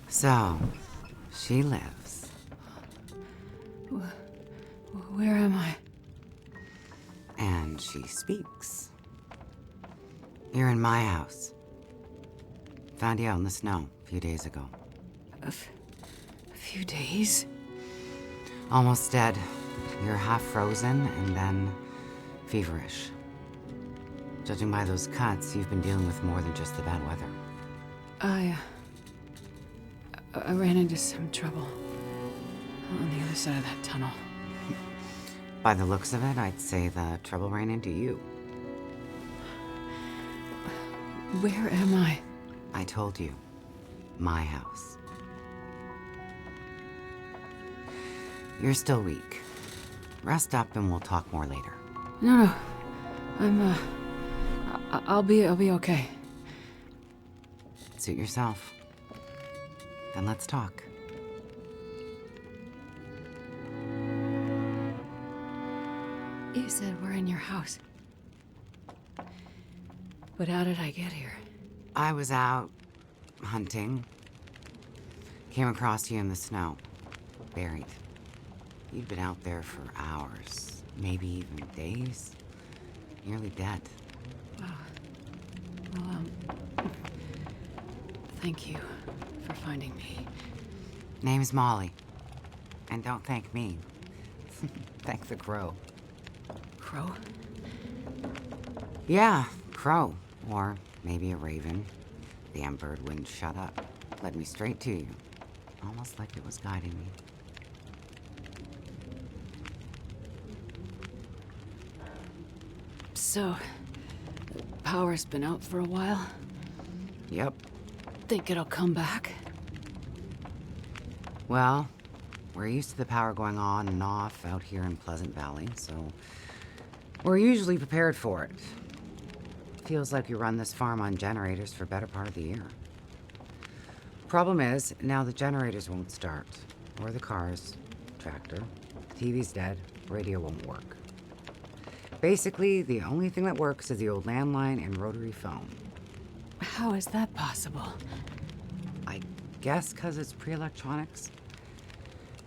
So, she lives. Where am I? And she speaks. You're in my house. Found you out in the snow a few days ago. A few days? Almost dead. You're half frozen and then feverish. Judging by those cuts, you've been dealing with more than just the bad weather. I ran into some trouble on the other side of that tunnel. By the looks of it, I'd say the trouble ran into you. Where am I? I told you. My house. You're still weak. Rest up and we'll talk more later. No. I'll be okay. Suit yourself. Then let's talk. You said we're in your house. But how did I get here? I was out hunting. Came across you in the snow. Buried. You'd been out there for hours, maybe even days. Nearly dead. Wow. Well, thank you for finding me. Name's Molly. And don't thank me. Thank the crow. Crow? Yeah, crow. Or maybe a raven. The damn bird wouldn't shut up. Led me straight to you. Almost like it was guiding me. So, power's been out for a while. Yep. Think it'll come back? Well, we're used to the power going on and off out here in Pleasant Valley, so we're usually prepared for it. Feels like we run this farm on generators for better part of the year. Problem is, now the generators won't start. Or the cars, tractor, TV's dead, radio won't work. Basically, the only thing that works is the old landline and rotary phone. How is that possible? I guess because it's pre-electronics.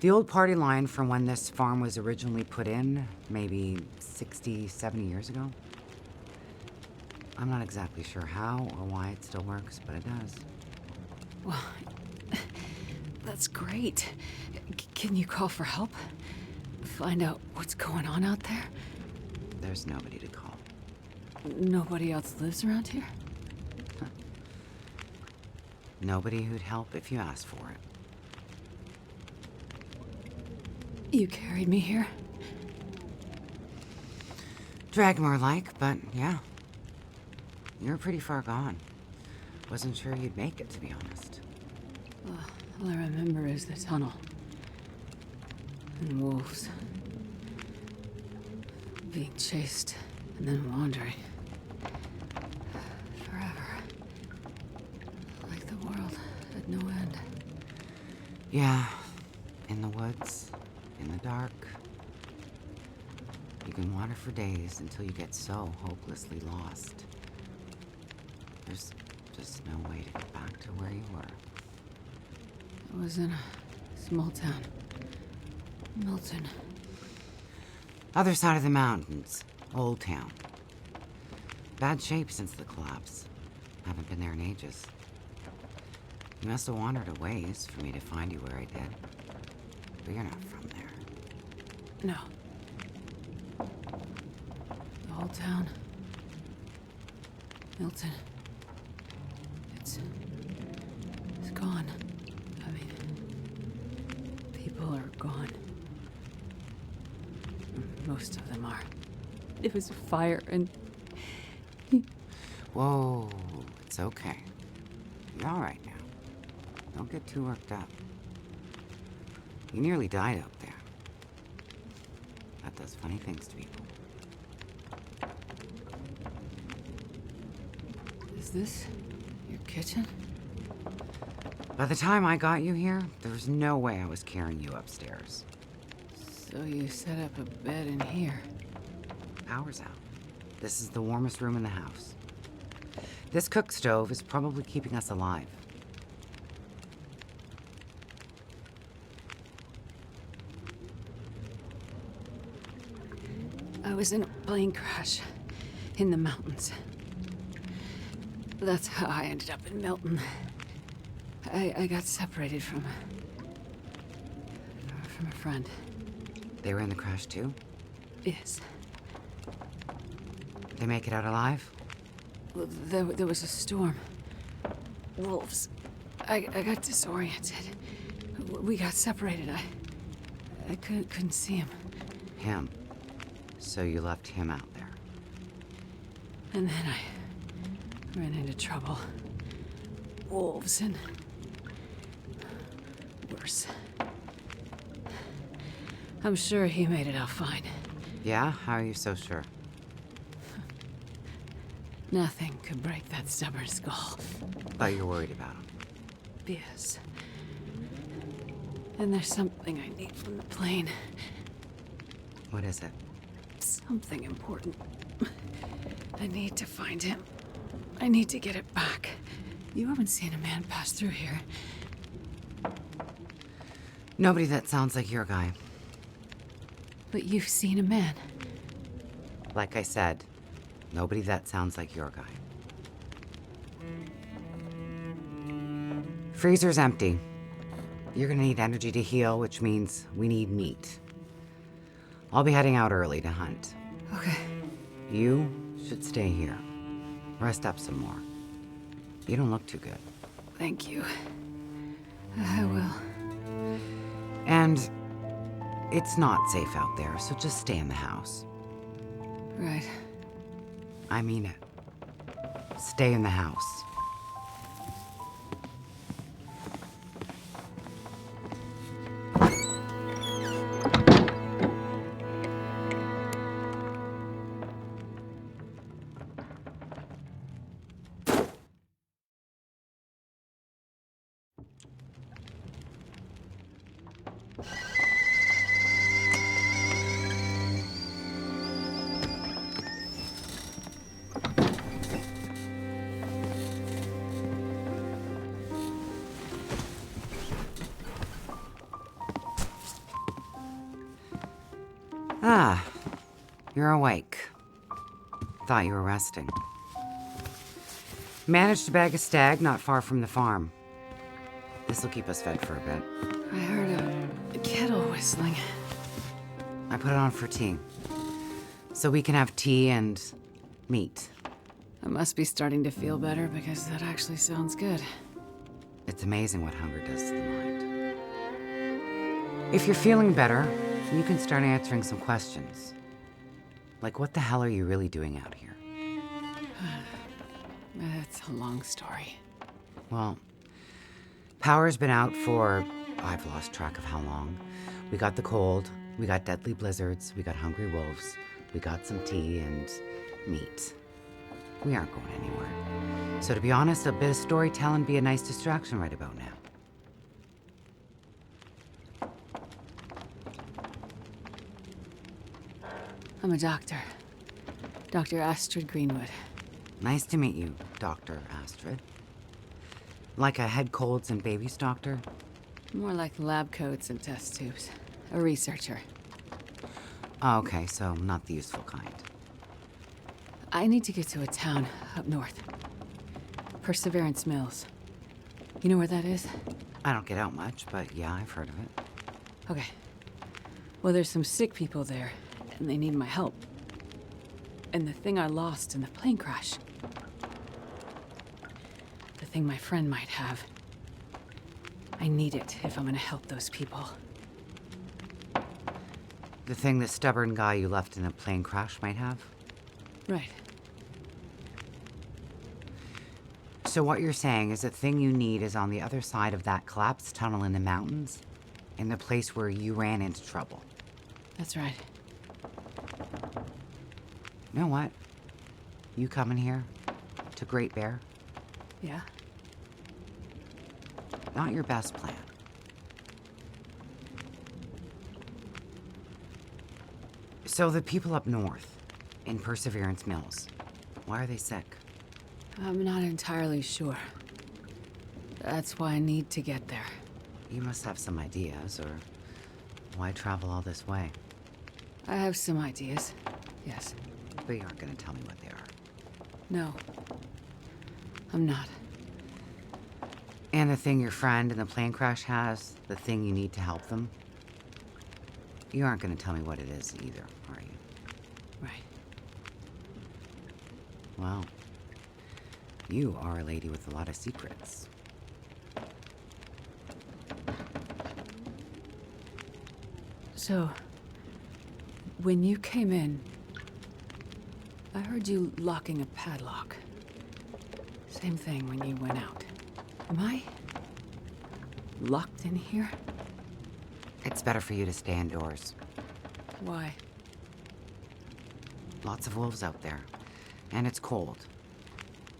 The old party line from when this farm was originally put in, maybe 60, 70 years ago. I'm not exactly sure how or why it still works, but it does. Well, that's great. Can you call for help? Find out what's going on out there? There's nobody to call. Nobody else lives around here? Nobody who'd help if you asked for it. You carried me here? Drag more like, but yeah. You're pretty far gone. Wasn't sure you'd make it, to be honest. All I remember is the tunnel. And wolves. Being chased and then wandering. Forever. Like the world had no end. Yeah, in the woods, in the dark. You can wander for days until you get so hopelessly lost. There's just no way to get back to where you were. I was in a small town. Milton. Other side of the mountains, Old Town. Bad shape since the collapse. Haven't been there in ages. You must have wandered a ways for me to find you where I did. But you're not from there. No. The whole town. Milton. It's gone. I mean, people are gone. Most of them are. It was a fire and... Whoa, it's okay. You're all right now. Don't get too worked up. You nearly died out there. That does funny things to people. Is this your kitchen? By the time I got you here, there was no way I was carrying you upstairs. So you set up a bed in here. Power's out. This is the warmest room in the house. This cook stove is probably keeping us alive. was in a plane crash in the mountains. That's how I ended up in Milton. I got separated from a friend. They were in the crash too? Yes. They make it out alive? Well, there was a storm. Wolves. I got disoriented. We got separated. I couldn't see him. Him. So you left him out there. And then I ran into trouble. Wolves and worse. I'm sure he made it out fine. Yeah? How are you so sure? Nothing could break that stubborn skull. But you're worried about him. Yes. And there's something I need from the plane. What is it? Something important. I need to find him. I need to get it back. You haven't seen a man pass through here. Nobody that sounds like your guy. But you've seen a man. Like I said, nobody that sounds like your guy. Freezer's empty. You're gonna need energy to heal, which means we need meat. I'll be heading out early to hunt. Okay. You should stay here. Rest up some more. You don't look too good. Thank you. I will. And it's not safe out there, so just stay in the house. Right. I mean it. Stay in the house. Ah, you're awake. Thought you were resting. Managed to bag a stag not far from the farm. This'll keep us fed for a bit. I heard a kettle whistling. I put it on for tea. So we can have tea and meat. I must be starting to feel better because that actually sounds good. It's amazing what hunger does to the mind. If you're feeling better, you can start answering some questions. Like, what the hell are you really doing out here? It's a long story. Well, power's been out for, I've lost track of how long. We got the cold, we got deadly blizzards, we got hungry wolves, we got some tea and meat. We aren't going anywhere. So to be honest, a bit of storytelling be a nice distraction right about now. I'm a doctor. Dr. Astrid Greenwood. Nice to meet you, Dr. Astrid. Like a head colds and babies doctor? More like lab coats and test tubes. A researcher. Oh, okay, so not the useful kind. I need to get to a town up north. Perseverance Mills. You know where that is? I don't get out much, but yeah, I've heard of it. Okay. Well, there's some sick people there, and they need my help. And the thing I lost in the plane crash. The thing my friend might have. I need it if I'm gonna help those people. The thing the stubborn guy you left in the plane crash might have? Right. So what you're saying is the thing you need is on the other side of that collapsed tunnel in the mountains, in the place where you ran into trouble. That's right. You know what? You coming here to Great Bear? Yeah? Not your best plan. So the people up north, in Perseverance Mills, why are they sick? I'm not entirely sure. That's why I need to get there. You must have some ideas, or why travel all this way? I have some ideas. Yes. But you aren't going to tell me what they are. No. I'm not. And the thing your friend in the plane crash has, the thing you need to help them, you aren't going to tell me what it is either, are you? Right. Well, you are a lady with a lot of secrets. So, when you came in, I heard you locking a padlock. Same thing when you went out. Am I locked in here? It's better for you to stay indoors. Why? Lots of wolves out there. And it's cold.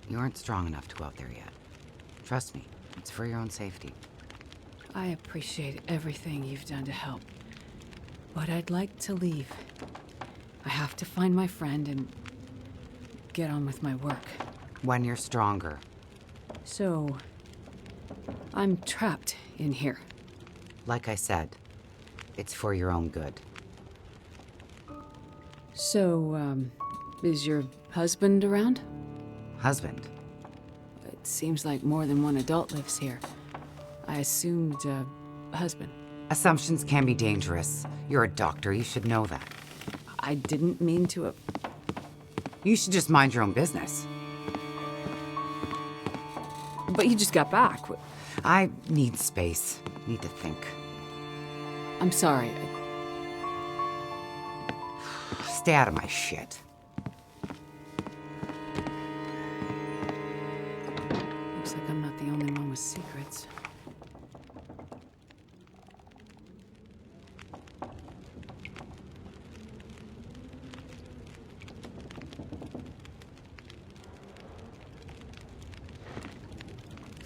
You aren't strong enough to go out there yet. Trust me, it's for your own safety. I appreciate everything you've done to help. But I'd like to leave. I have to find my friend and get on with my work. When you're stronger. So, I'm trapped in here. Like I said, it's for your own good. So, is your husband around? Husband? It seems like more than one adult lives here. I assumed, husband. Assumptions can be dangerous. You're a doctor, you should know that. I didn't mean to. You should just mind your own business. But you just got back. I need space. Need to think. I'm sorry. Stay out of my shit. Looks like I'm not the only one with secrets.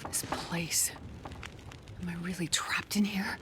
This place. Am I really trapped in here?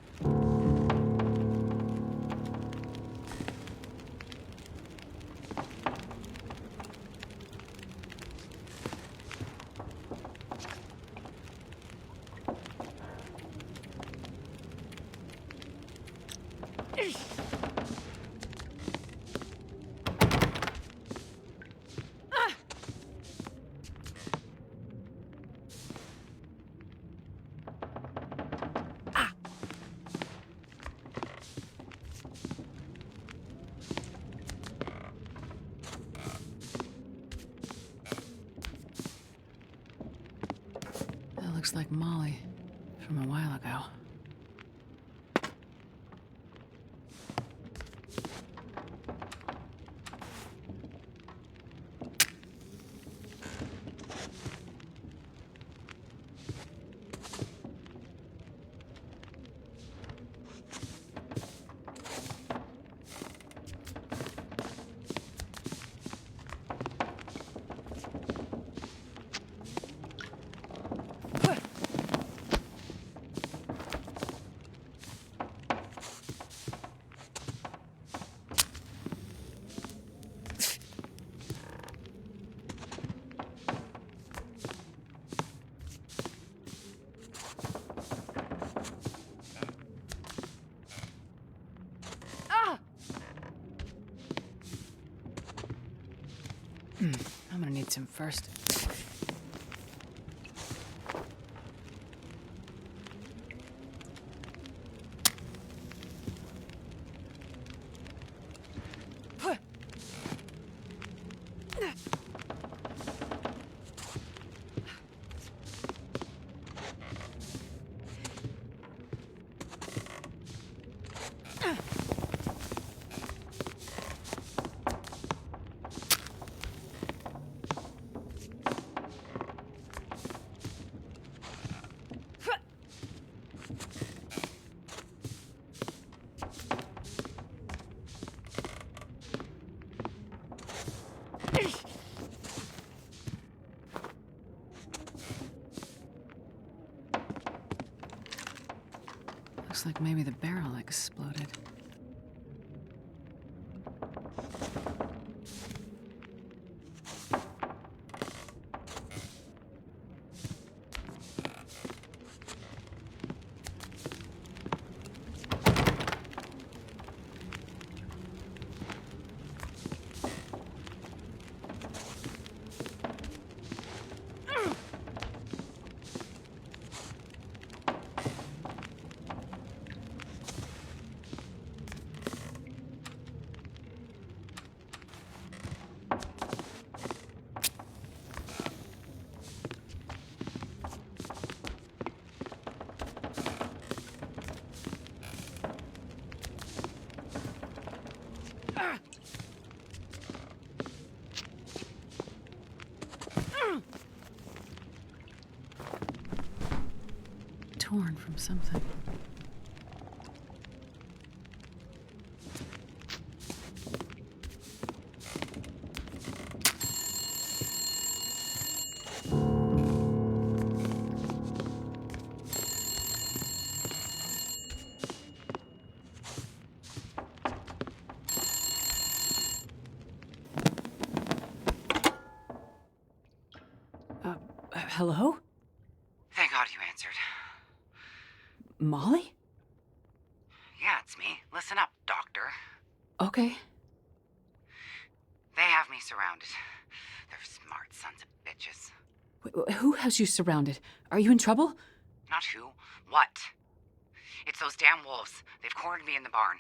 That looks like Molly from a while ago. I'm gonna need some first. Looks like maybe the barrel exploded. torn from something. Hello? Thank God you answered. Molly? Yeah, it's me. Listen up, doctor. Okay. They have me surrounded. They're smart sons of bitches. Who has you surrounded? Are you in trouble? Not who. What? It's those damn wolves. They've cornered me in the barn.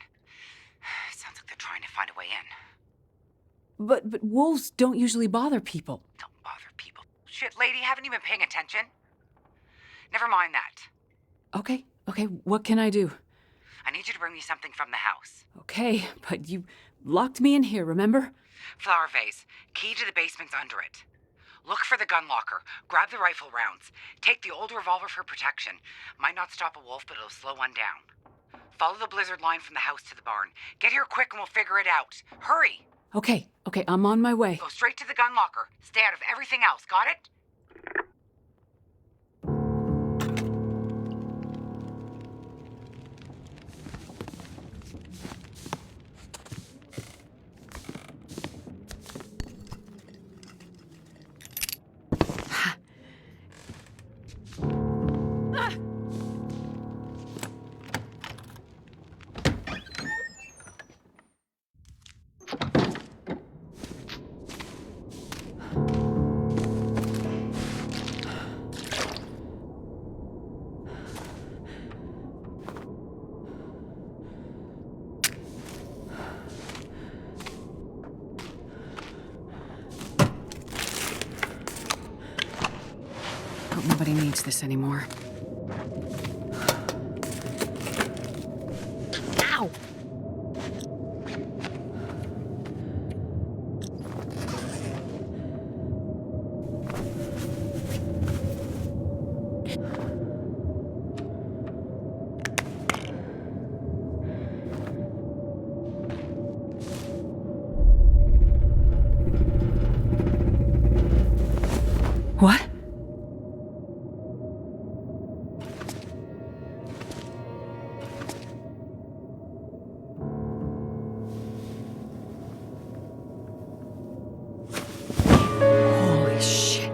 Sounds like they're trying to find a way in. But wolves don't usually bother people. Don't bother people. Shit, lady, haven't you been paying attention? Never mind that. Okay, what can I do? I need you to bring me something from the house. Okay, but you locked me in here, remember? Flower vase. Key to the basement's under it. Look for the gun locker. Grab the rifle rounds. Take the old revolver for protection. Might not stop a wolf, but it'll slow one down. Follow the blizzard line from the house to the barn. Get here quick and we'll figure it out. Hurry! Okay, I'm on my way. Go straight to the gun locker. Stay out of everything else, got it? Hope nobody needs this anymore. Ow! What? Holy shit.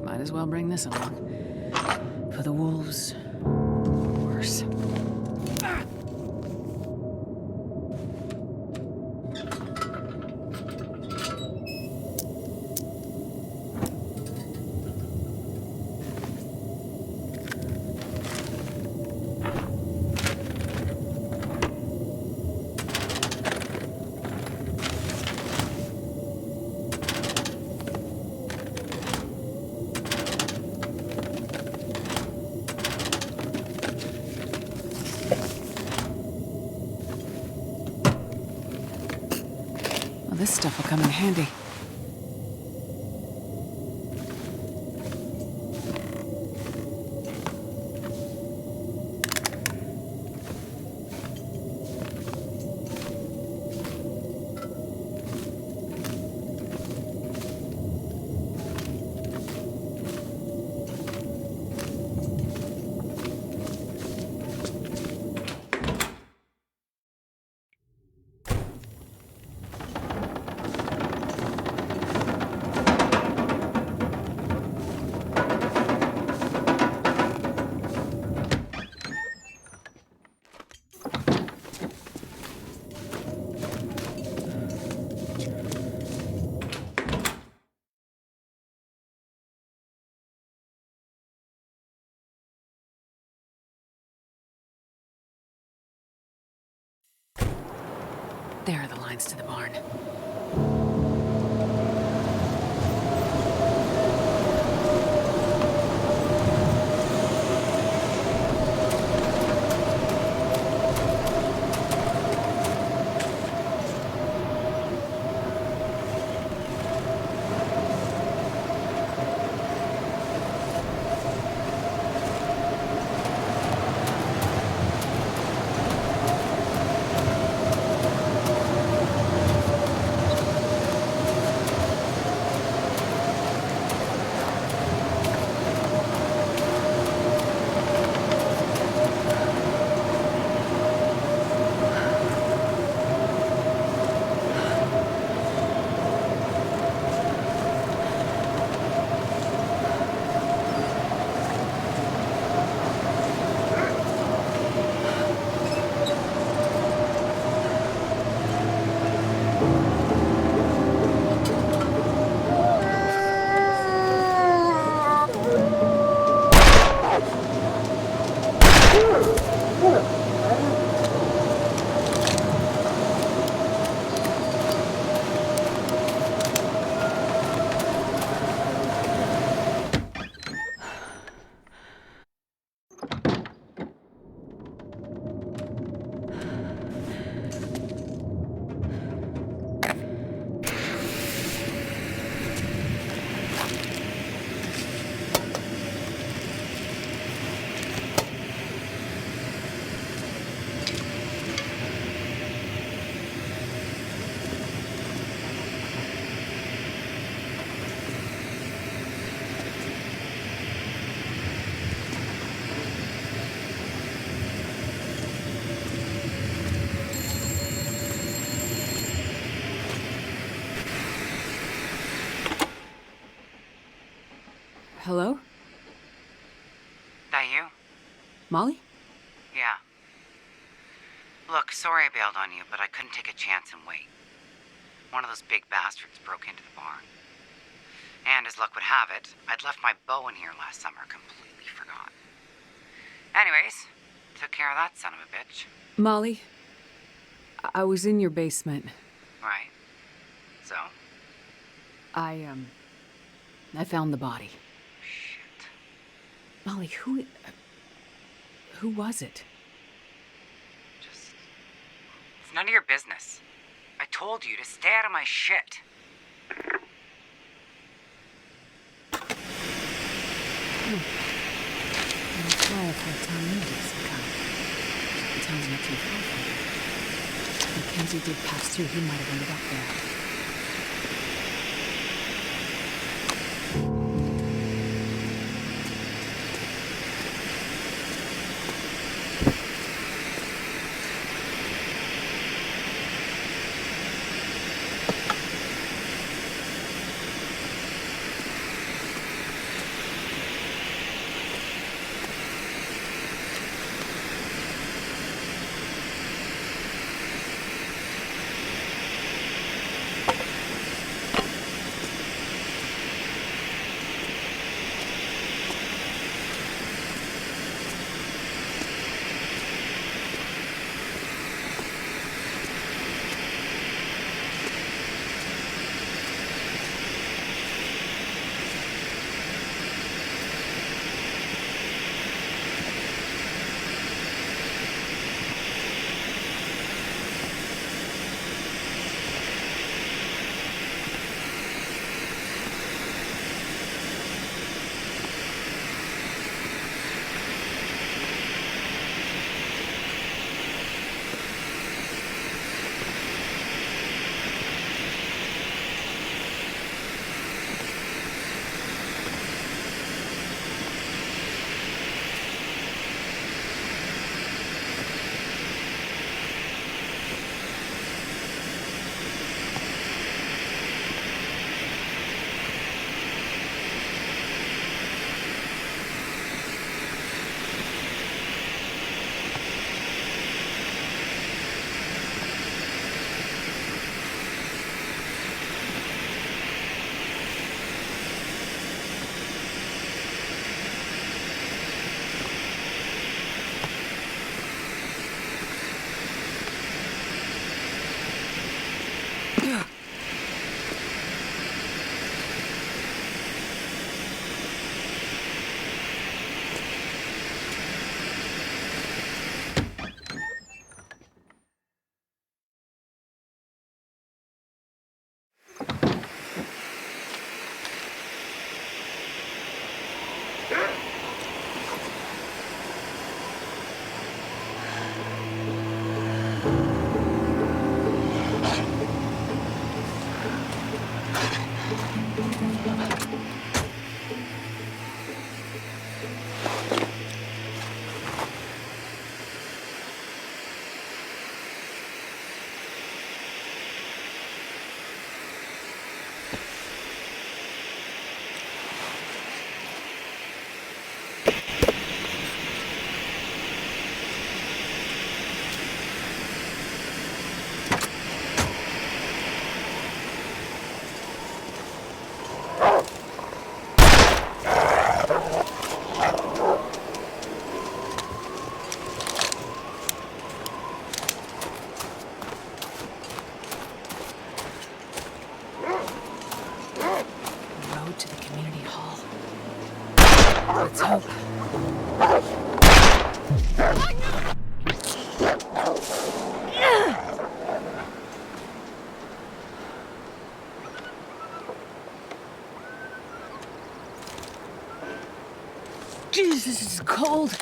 Might as well bring this along. For the wolves. Worse. Well, this stuff will come in handy. There are the lines to the barn. Hello? That you? Molly? Yeah. Look, sorry I bailed on you, but I couldn't take a chance and wait. One of those big bastards broke into the barn. And as luck would have it, I'd left my bow in here last summer, completely forgot. Anyways, took care of that son of a bitch. Molly, I was in your basement. Right. So? I found the body. Shit. Molly, who was it? It's none of your business. I told you to stay out of my shit. That's why I've had town meeting of some kind. The town's not too far from here. Mackenzie did pass through. He might have ended up there. Road to the community hall. Let's hope. Jeez, this is cold.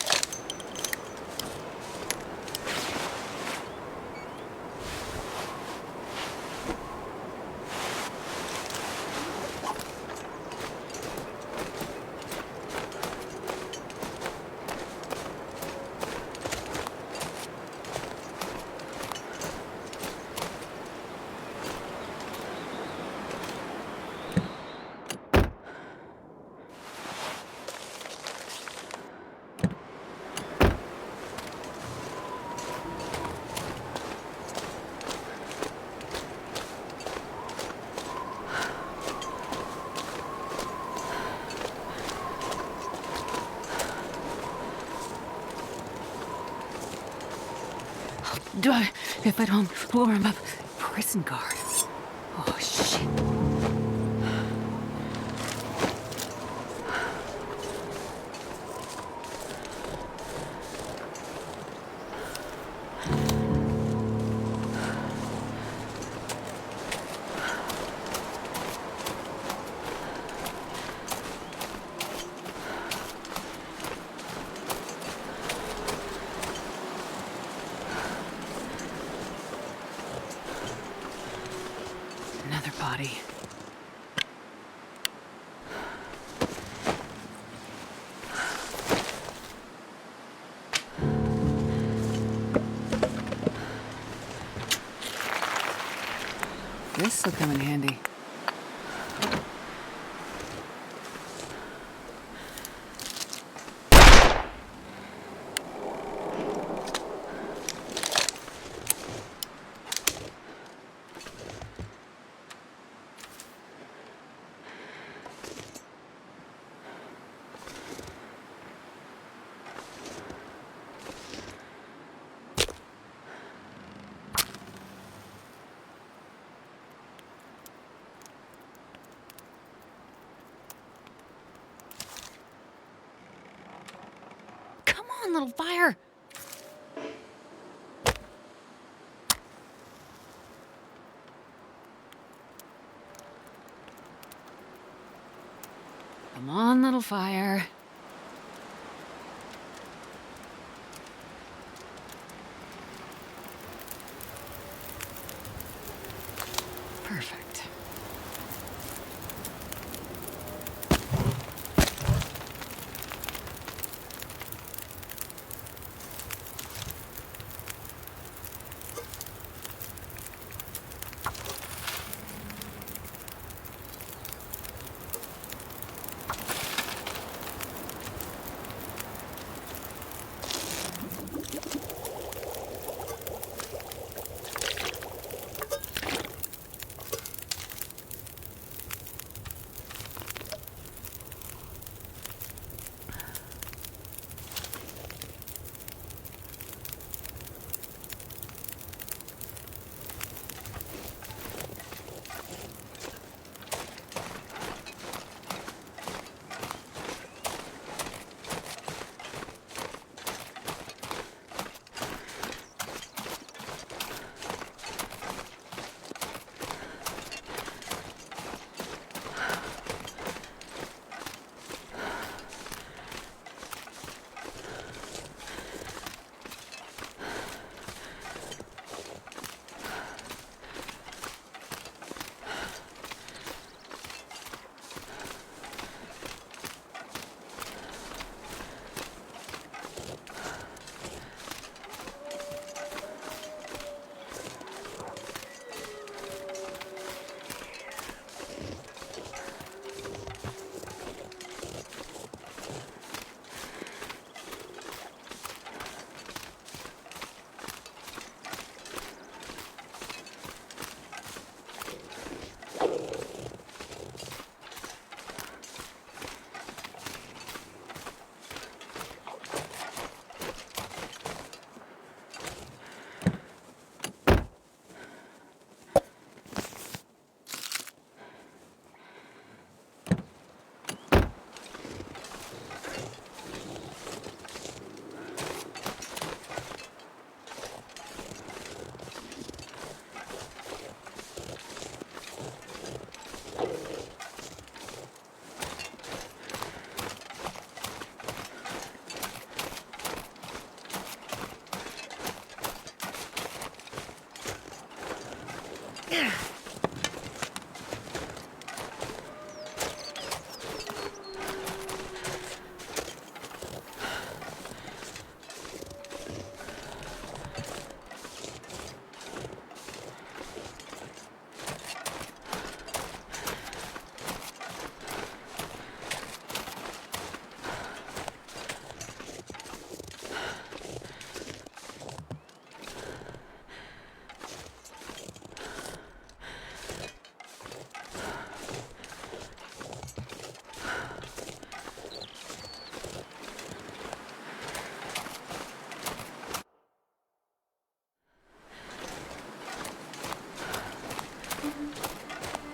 If I don't warm up, prison guard. Oh, shit. Another body. This'll come in handy. Come on, little fire! Come on, little fire. Perfect.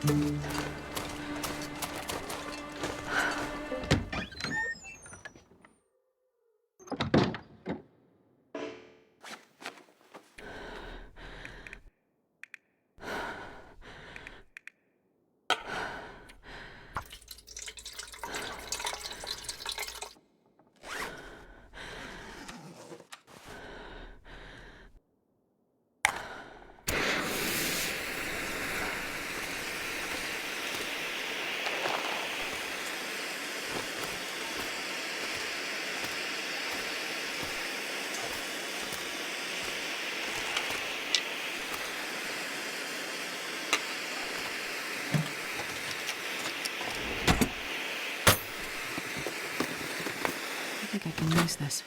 I think I can use this.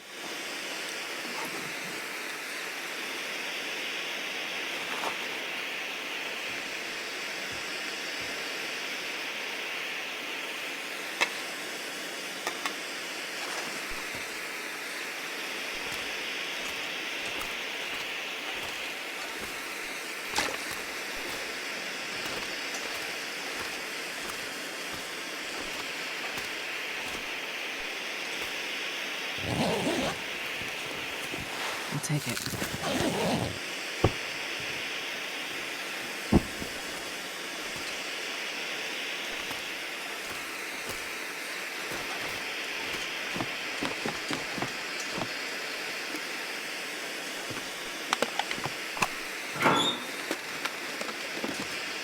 I'll take it.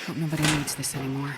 Hope nobody needs this anymore.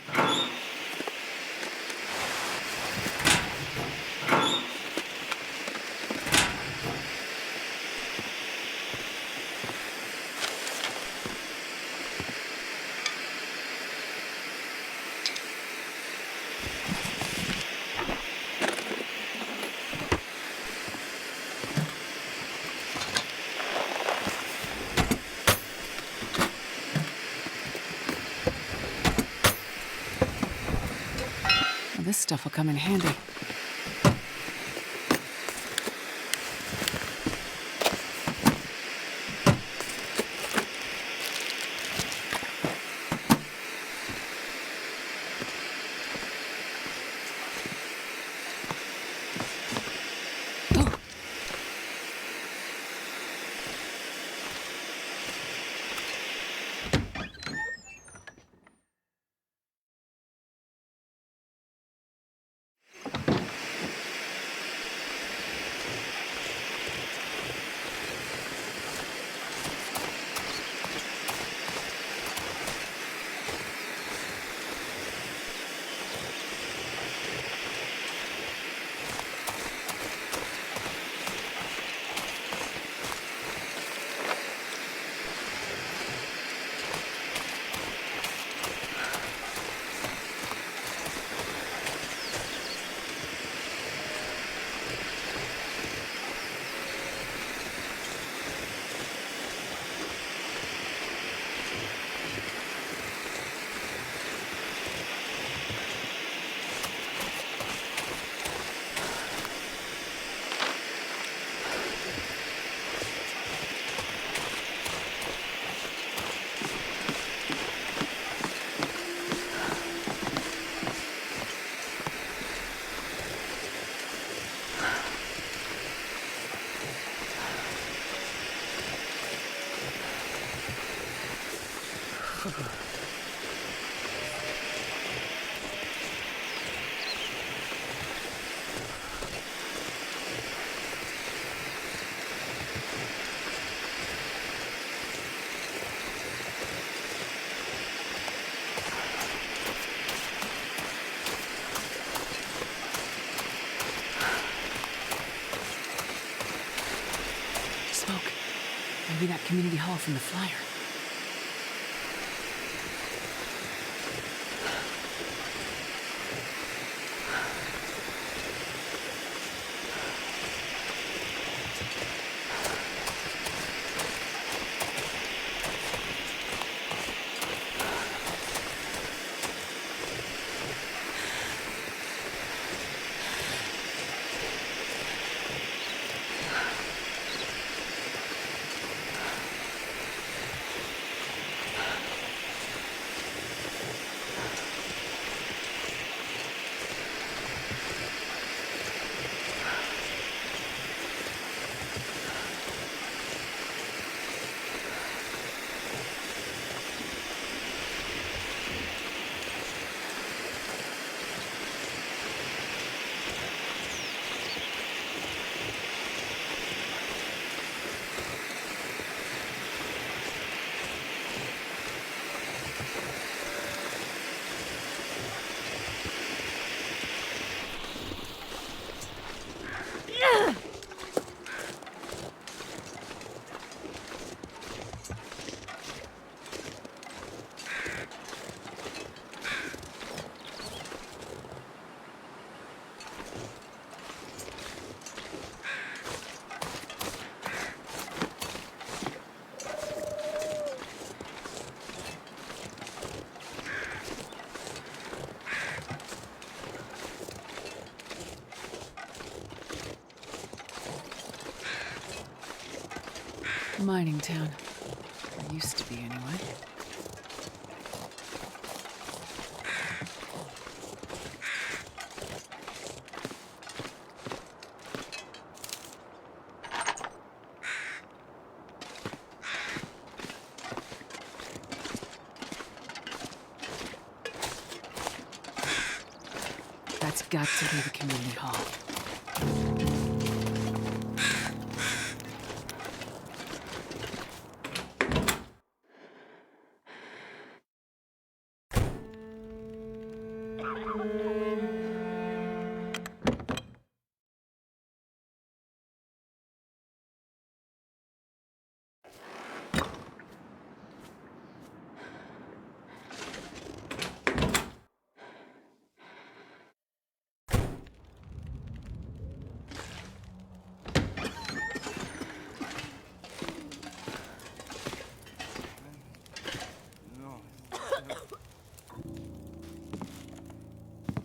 This stuff will come in handy. Smoke. Maybe that community hall from the flyer. Mining town. Or used to be, anyway. That's got to be the community hall.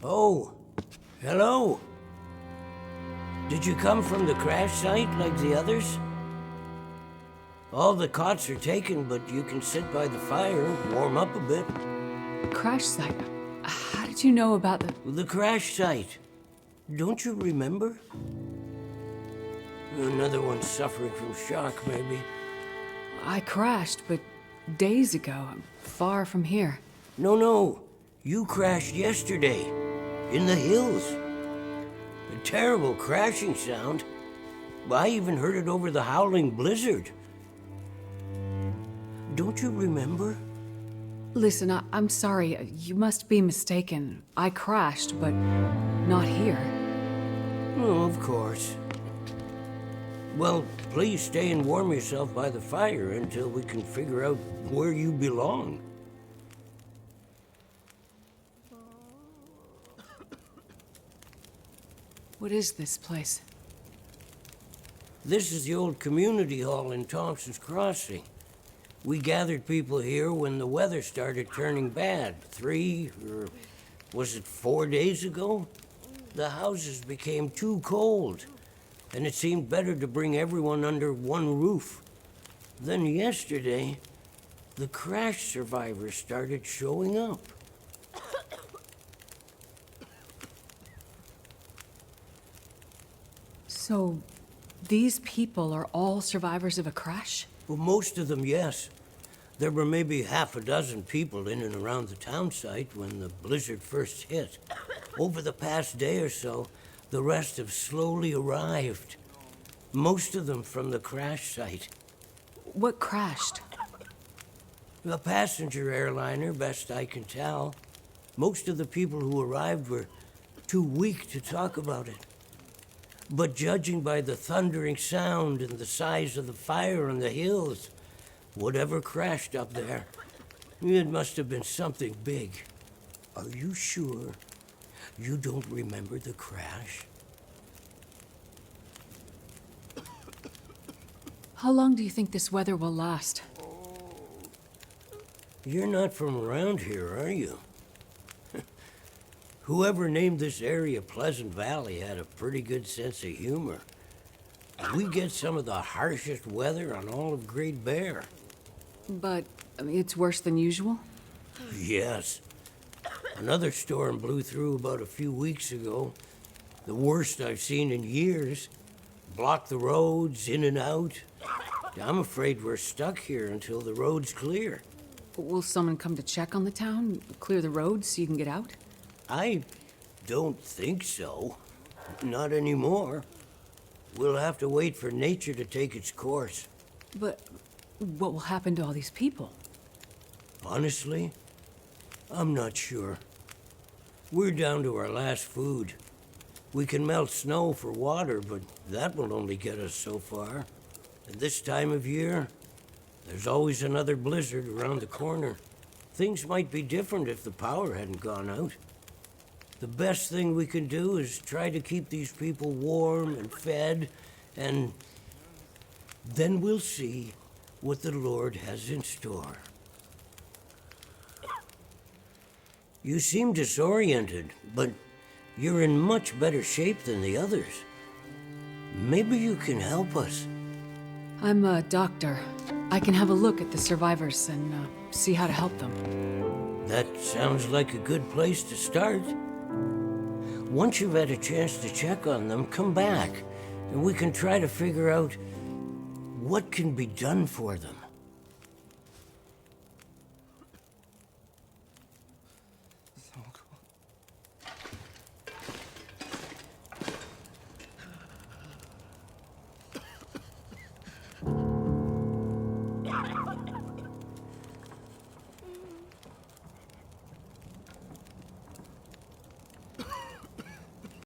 Oh, hello. Did you come from the crash site like the others? All the cots are taken, but you can sit by the fire, warm up a bit. Crash site? How did you know about The crash site. Don't you remember? Another one suffering from shock, maybe. I crashed, but days ago, far from here. No. You crashed yesterday. In the hills. A terrible crashing sound. I even heard it over the howling blizzard. Don't you remember? Listen, I'm sorry. You must be mistaken. I crashed, but not here. Oh, of course. Well, please stay and warm yourself by the fire until we can figure out where you belong. What is this place? This is the old community hall in Thompson's Crossing. We gathered people here when the weather started turning bad. 3, or was it 4 days ago? The houses became too cold, and it seemed better to bring everyone under one roof. Then yesterday, the crash survivors started showing up. So, these people are all survivors of a crash? Well, most of them, yes. There were maybe half a dozen people in and around the town site when the blizzard first hit. Over the past day or so, the rest have slowly arrived. Most of them from the crash site. What crashed? A passenger airliner, best I can tell. Most of the people who arrived were too weak to talk about it. But judging by the thundering sound and the size of the fire on the hills, whatever crashed up there, it must have been something big. Are you sure you don't remember the crash? How long do you think this weather will last? You're not from around here, are you? Whoever named this area Pleasant Valley had a pretty good sense of humor. We get some of the harshest weather on all of Great Bear. But, it's worse than usual? Yes. Another storm blew through about a few weeks ago. The worst I've seen in years. Blocked the roads, in and out. I'm afraid we're stuck here until the road's clear. Will someone come to check on the town? Clear the roads so you can get out? I don't think so. Not anymore. We'll have to wait for nature to take its course. But what will happen to all these people? Honestly, I'm not sure. We're down to our last food. We can melt snow for water, but that will only get us so far. At this time of year, there's always another blizzard around the corner. Things might be different if the power hadn't gone out. The best thing we can do is try to keep these people warm and fed, and then we'll see what the Lord has in store. You seem disoriented, but you're in much better shape than the others. Maybe you can help us. I'm a doctor. I can have a look at the survivors and see how to help them. That sounds like a good place to start. Once you've had a chance to check on them, come back, and we can try to figure out what can be done for them.